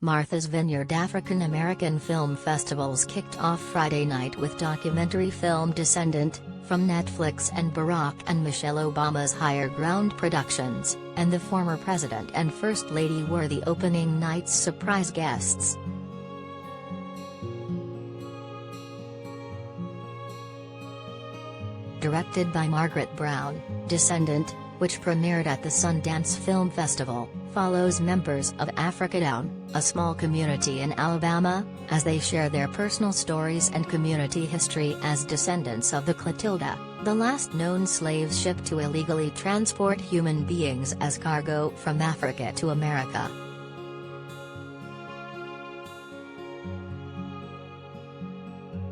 Martha's Vineyard African American Film Festivals kicked off Friday night with documentary film Descendant, from Netflix and Barack and Michelle Obama's Higher Ground Productions, and the former president and First Lady were the opening night's surprise guests. Directed by Margaret Brown, Descendant, which premiered at the Sundance Film Festival, follows members of Africatown, a small community in Alabama, as they share their personal stories and community history as descendants of the Clotil, the last known slave ship to illegally transport human beings as cargo from Africa to America.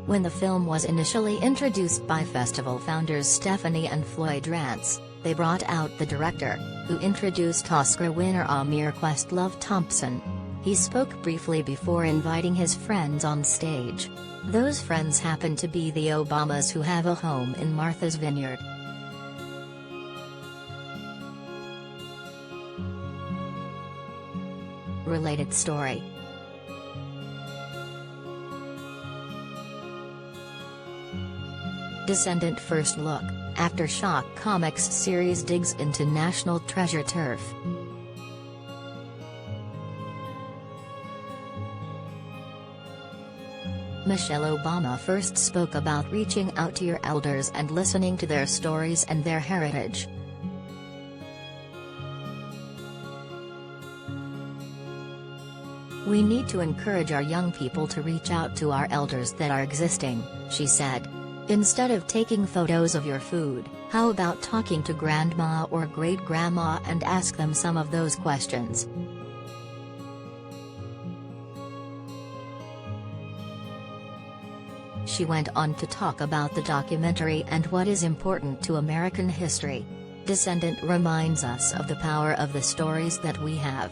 When the film was initially introduced by festival founders Stephanie and Floyd Rance, they brought out the director, who introduced Oscar winner Amir Questlove Thompson. He spoke briefly before inviting his friends on stage. Those friends happen to be the Obamas, who have a home in Martha's Vineyard. Related story. Descendant First Look, Aftershock Comics series digs into national treasure turf. Michelle Obama first spoke about reaching out to your elders and listening to their stories and their heritage. "We need to encourage our young people to reach out to our elders that are existing," she said. "Instead of taking photos of your food, how about talking to grandma or great-grandma and ask them some of those questions?" She went on to talk about the documentary and what is important to American history. Descendant reminds us of the power of the stories that we have.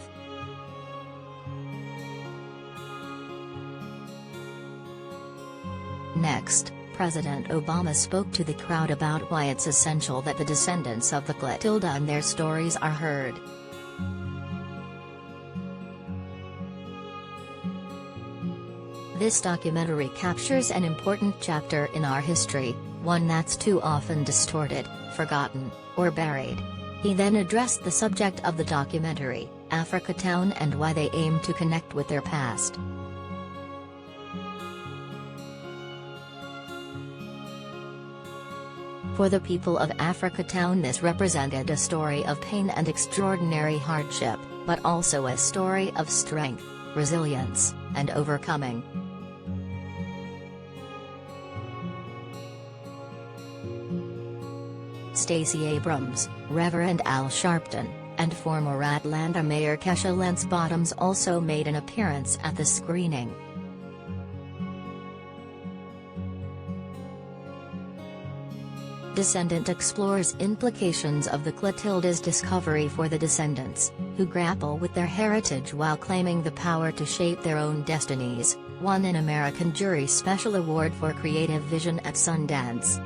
Next, President Obama spoke to the crowd about why it's essential that the descendants of the Clotil and their stories are heard. "This documentary captures an important chapter in our history, one that's too often distorted, forgotten, or buried." He then addressed the subject of the documentary, Africatown, and why they aim to connect with their past. For the people of Africatown, this represented a story of pain and extraordinary hardship, but also a story of strength, resilience, and overcoming. Stacey Abrams, Reverend Al Sharpton, and former Atlanta Mayor Keisha Lance Bottoms also made an appearance at the screening. Descendant explores implications of the Clotilda's discovery for the descendants, who grapple with their heritage while claiming the power to shape their own destinies, won an American Jury Special Award for Creative Vision at Sundance.